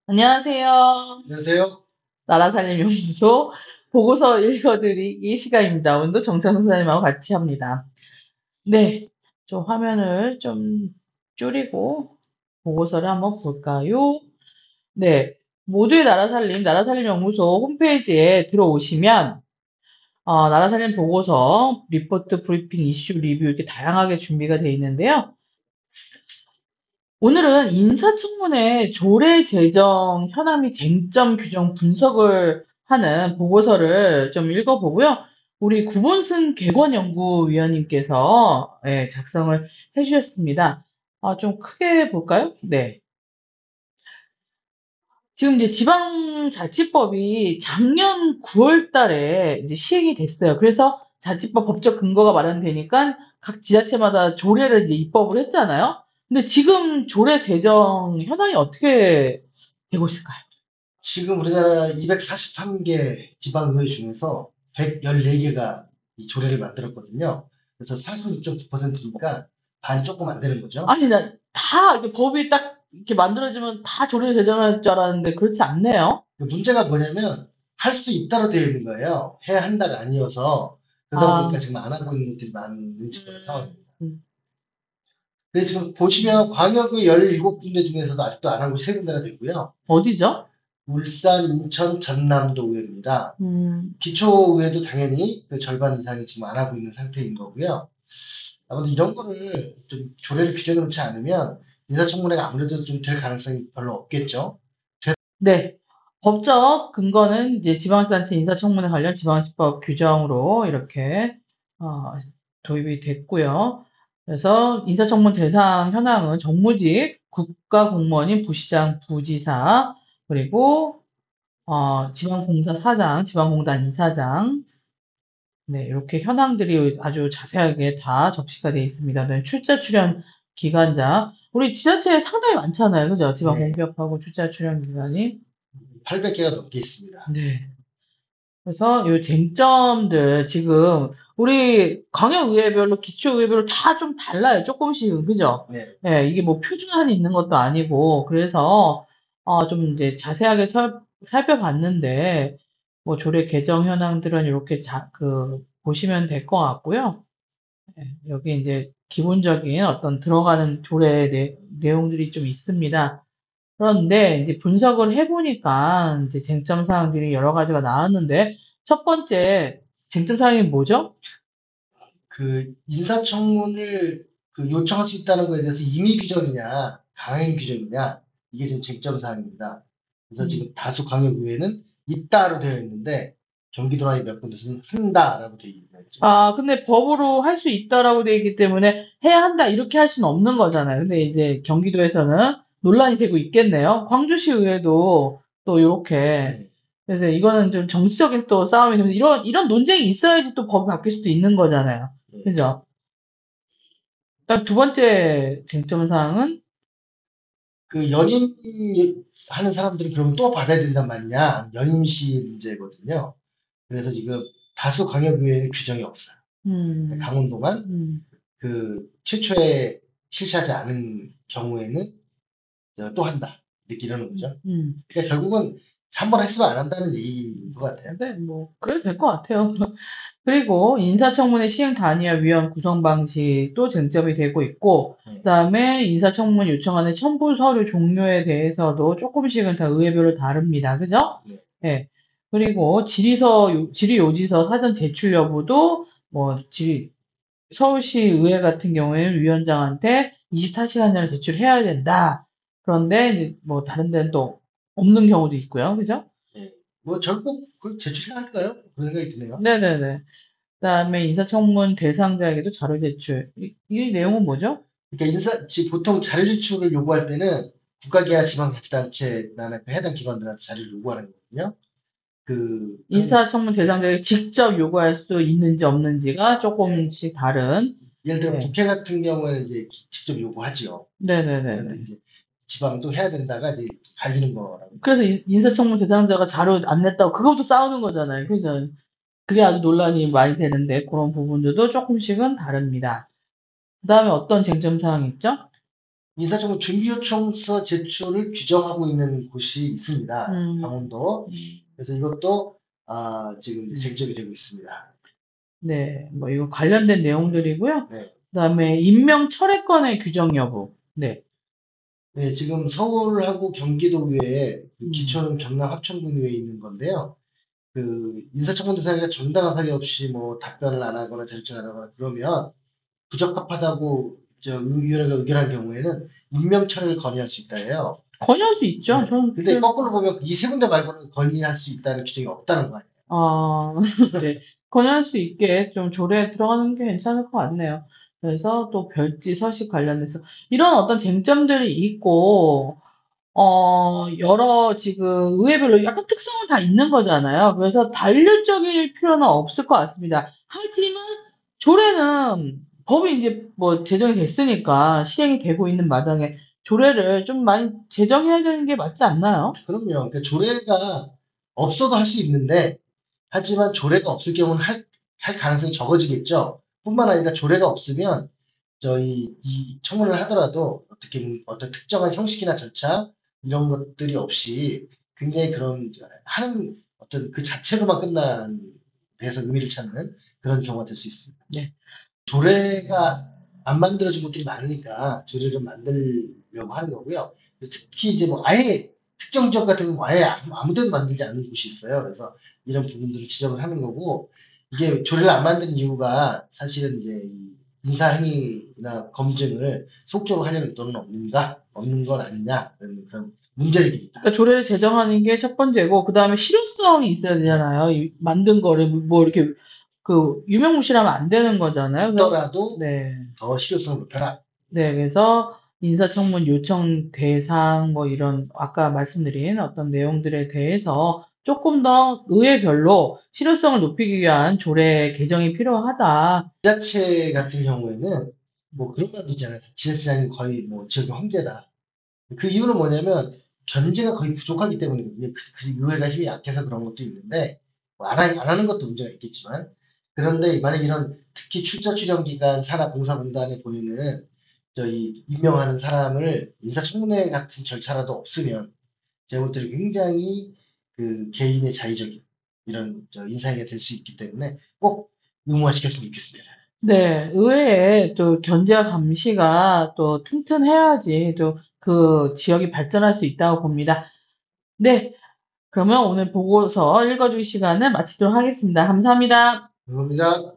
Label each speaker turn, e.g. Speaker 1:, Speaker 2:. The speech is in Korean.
Speaker 1: 안녕하세요.
Speaker 2: 안녕하세요.
Speaker 1: 나라살림연구소 보고서 읽어드리기 시간입니다. 오늘도 정찬 선생님하고 같이 합니다. 네, 좀 화면을 좀 줄이고 보고서를 한번 볼까요? 네, 모두의 나라살림연구소 홈페이지에 들어오시면 나라살림 보고서, 리포트, 브리핑, 이슈, 리뷰 이렇게 다양하게 준비가 되어 있는데요. 오늘은 인사청문회 조례 제정 현황 및 쟁점 규정 분석을 하는 보고서를 좀 읽어보고요. 우리 구본승 객원연구위원님께서 작성을 해주셨습니다. 좀 크게 볼까요? 네. 지금 이제 지방자치법이 작년 9월 달에 이제 시행이 됐어요. 그래서 자치법 법적 근거가 마련되니까 각 지자체마다 조례를 이제 입법을 했잖아요. 근데 지금 조례 제정 현황이 어떻게 되고 있을까요?
Speaker 2: 지금 우리나라 243개 지방의회 중에서 114개가 이 조례를 만들었거든요. 그래서 46.9%니까 반 조금 안 되는 거죠.
Speaker 1: 아니, 다 이게 법이 딱 이렇게 만들어지면 다 조례 제정할 줄 알았는데 그렇지 않네요.
Speaker 2: 문제가 뭐냐면 할 수 있다로 되어 있는 거예요. 해야 한다가 아니어서 그러다 보니까
Speaker 1: 아,
Speaker 2: 지금 안 하고 있는 것들이 많은 지금
Speaker 1: 음,
Speaker 2: 상황입니다.
Speaker 1: 음.
Speaker 2: 근데 지금 보시면 광역의 17군데 중에서도 아직도 안 하고 세 군데나 되고요.
Speaker 1: 어디죠?
Speaker 2: 울산, 인천, 전남도 의회입니다.
Speaker 1: 음,
Speaker 2: 기초의회도 당연히 그 절반 이상이 지금 안 하고 있는 상태인 거고요. 아무래도 이런 거를 좀 조례를 규정해 놓지 않으면 인사청문회가 아무래도 좀 될 가능성이 별로 없겠죠.
Speaker 1: 네. 법적 근거는 이제 지방자치 인사청문회 관련 지방자치법 규정으로 이렇게 어, 도입이 됐고요. 그래서 인사청문 대상 현황은 정무직, 국가공무원인 부시장, 부지사, 그리고 지방공사 사장, 지방공단 이사장, 네, 이렇게 현황들이 아주 자세하게 다 적시가 되어 있습니다. 네, 출자 출연 기간자, 우리 지자체에 상당히 많잖아요, 그죠? 지방
Speaker 2: 네,
Speaker 1: 공기업하고 출자 출연 기간이.
Speaker 2: 800개가 넘게 있습니다.
Speaker 1: 네. 그래서 요 쟁점들 지금 우리 광역의회별로 기초의회별로 다 좀 달라요. 조금씩은 그죠?
Speaker 2: 네,
Speaker 1: 예, 이게 뭐 표준안이 있는 것도 아니고 그래서 좀 이제 자세하게 살펴봤는데 뭐 조례 개정 현황들은 이렇게 보시면 될 것 같고요. 예, 여기 이제 기본적인 어떤 들어가는 조례 내용들이 좀 있습니다. 그런데 이제 분석을 해보니까 이제 쟁점 사항들이 여러 가지가 나왔는데 첫 번째 쟁점 사항이 뭐죠?
Speaker 2: 그 인사청문을 그 요청할 수 있다는 거에 대해서 임의 규정이냐 강행 규정이냐 이게 지금 쟁점 사항입니다. 그래서
Speaker 1: 음.
Speaker 2: 지금 다수 광역의회는 있다로 되어 있는데 경기도나 몇 군데서는 한다라고 되어 있는 거죠.
Speaker 1: 근데 법으로 할 수 있다라고 돼 있기 때문에 해야 한다 이렇게 할 수는 없는 거잖아요. 근데 이제 경기도에서는 논란이 되고 있겠네요. 광주시 의회도 또 이렇게
Speaker 2: 네.
Speaker 1: 그래서 이거는 좀 정치적인 또 싸움이 되면서 이런 논쟁이 있어야지 또 법이 바뀔 수도 있는 거잖아요.
Speaker 2: 네.
Speaker 1: 그죠? 딱 두 번째 쟁점 사항은
Speaker 2: 그 연임 하는 사람들은 그러면 또 받아야 된단 말이냐? 연임시 문제거든요. 그래서 지금 다수 광역의회에는 규정이 없어요.
Speaker 1: 음,
Speaker 2: 강원도만
Speaker 1: 음,
Speaker 2: 그 최초에 실시하지 않은 경우에는 또 한다. 이렇게 이러는 거죠.
Speaker 1: 음.
Speaker 2: 그러니까 결국은 한 번 했으면 안 한다는 얘기인 것 같아요.
Speaker 1: 네, 뭐, 그래도 될 것 같아요. 그리고 인사청문회 시행 단위와 위원 구성 방식도 쟁점이 되고 있고,
Speaker 2: 네.
Speaker 1: 그다음에 인사청문 요청하는 첨부 서류 종류에 대해서도 조금씩은 다 의회별로 다릅니다. 그죠?
Speaker 2: 네.
Speaker 1: 예. 그리고 질의요지서 사전 제출 여부도 뭐 서울시 의회 같은 경우에는 위원장한테 24시간 전에 제출해야 된다. 그런데 이제 뭐 다른 데는 또 없는 경우도 있고요. 그죠?
Speaker 2: 네. 뭐 결국 그걸 제출해야 할까요? 그런 생각이 드네요.
Speaker 1: 네네네. 그다음에 인사청문 대상자에게도 자료 제출. 이 내용은 뭐죠?
Speaker 2: 그러니까 보통 자료 제출을 요구할 때는 국가기관 지방자치단체나 그 해당 기관들한테 자료를 요구하는 거거든요. 그럼
Speaker 1: 인사청문 대상자에게 직접 요구할 수 있는지 없는지가
Speaker 2: 네.
Speaker 1: 조금씩 다른.
Speaker 2: 예를 들면
Speaker 1: 네.
Speaker 2: 국회 같은 경우에는 이제 직접 요구하지요. 그런데
Speaker 1: 네네네네.
Speaker 2: 이제 지방도 해야 된다가 이제 갈리는 거라고.
Speaker 1: 그래서 인사청문 대상자가 자료 안 냈다고 그것도 싸우는 거잖아요. 그죠? 그게 아주 논란이 많이 되는데 그런 부분들도 조금씩은 다릅니다. 그다음에 어떤 쟁점 사항이 있죠?
Speaker 2: 인사청문 준비요청서 제출을 규정하고 있는 곳이 있습니다.
Speaker 1: 음,
Speaker 2: 강원도.
Speaker 1: 음,
Speaker 2: 그래서 이것도 지금 이제
Speaker 1: 음.
Speaker 2: 쟁점이 되고 있습니다.
Speaker 1: 네, 뭐 이거 관련된 내용들이고요.
Speaker 2: 네.
Speaker 1: 그다음에 임명 철회권의 규정 여부. 네.
Speaker 2: 네, 지금 서울하고 경기도 외에 그
Speaker 1: 음,
Speaker 2: 기초는 경남 합천군에 있는 건데요. 그 인사청문 대상자가 정당한 사유 없이 뭐 답변을 안 하거나 제출을 안 하거나 그러면 부적합하다고 위원회가 의결한 경우에는 임명 철회를 건의할 수 있다 해요.
Speaker 1: 건의할 수 있죠.
Speaker 2: 네.
Speaker 1: 저는
Speaker 2: 근데 거꾸로 보면 이 세 군데 말고는 건의할 수 있다는 규정이 없다는 거 아니에요.
Speaker 1: 아, 네. 건의할 수 있게 좀 조례에 들어가는 게 괜찮을 것 같네요. 그래서 또 별지 서식 관련해서 이런 어떤 쟁점들이 있고, 여러 지금 의회별로 약간 특성은 다 있는 거잖아요. 그래서 단律적일 필요는 없을 것 같습니다. 하지만 조례는 법이 이제 뭐 제정이 됐으니까 시행이 되고 있는 마당에 조례를 좀 많이 제정해야 되는 게 맞지 않나요?
Speaker 2: 그럼요. 그러니까 조례가 없어도 할 수 있는데, 하지만 조례가 없을 경우는 할 가능성이 적어지겠죠. 뿐만 아니라 조례가 없으면 저희 이 청문회를 하더라도 어떻게 어떤 특정한 형식이나 절차 이런 것들이 없이 굉장히 그런 하는 어떤 그 자체로만 끝난 데서 의미를 찾는 그런 경우가 될 수 있습니다.
Speaker 1: 네.
Speaker 2: 조례가 안 만들어진 곳들이 많으니까 조례를 만들려고 하는 거고요. 특히 이제 뭐 아예 특정 지역 같은 경우 아예 아무 데도 만들지 않는 곳이 있어요. 그래서 이런 부분들을 지적을 하는 거고 이게 조례를 안 만드는 이유가 사실은 이제 이 인사행위나 검증을 속적으로 하려는 의도는 없는가? 없는 건 아니냐? 그런 문제입니다.
Speaker 1: 그러니까 조례를 제정하는 게 첫 번째고, 그 다음에 실효성이 있어야
Speaker 2: 네.
Speaker 1: 되잖아요. 만든 거를 뭐 이렇게 그 유명무실하면 안 되는 거잖아요. 그래서
Speaker 2: 있더라도
Speaker 1: 네,
Speaker 2: 더 실효성을 높여라.
Speaker 1: 네, 그래서 인사청문 요청 대상 뭐 이런 아까 말씀드린 어떤 내용들에 대해서 조금 더 의회별로 실효성을 높이기 위한 조례 개정이 필요하다.
Speaker 2: 지자체 같은 경우에는 뭐 그런 말도 있잖아요. 지자체장이 거의 뭐 지역의 황제다. 그 이유는 뭐냐면 견제가 거의 부족하기 때문이거든요. 그 의회가 힘이 약해서 그런 것도 있는데 안 하는 것도 문제가 있겠지만 그런데 만약 이런 특히 출자 출연 기간 산하 공사분단에 보내는 저희 임명하는 사람을 인사청문회 같은 절차라도 없으면 제가 볼 때는 굉장히 그 개인의 자의적인 이런 인사행위가 될 수 있기 때문에 꼭 의무화시켰으면 좋겠습니다.
Speaker 1: 네, 의회에 또 견제와 감시가 또 튼튼해야지 또 그 지역이 발전할 수 있다고 봅니다. 네, 그러면 오늘 보고서 읽어줄 시간을 마치도록 하겠습니다. 감사합니다.
Speaker 2: 감사합니다.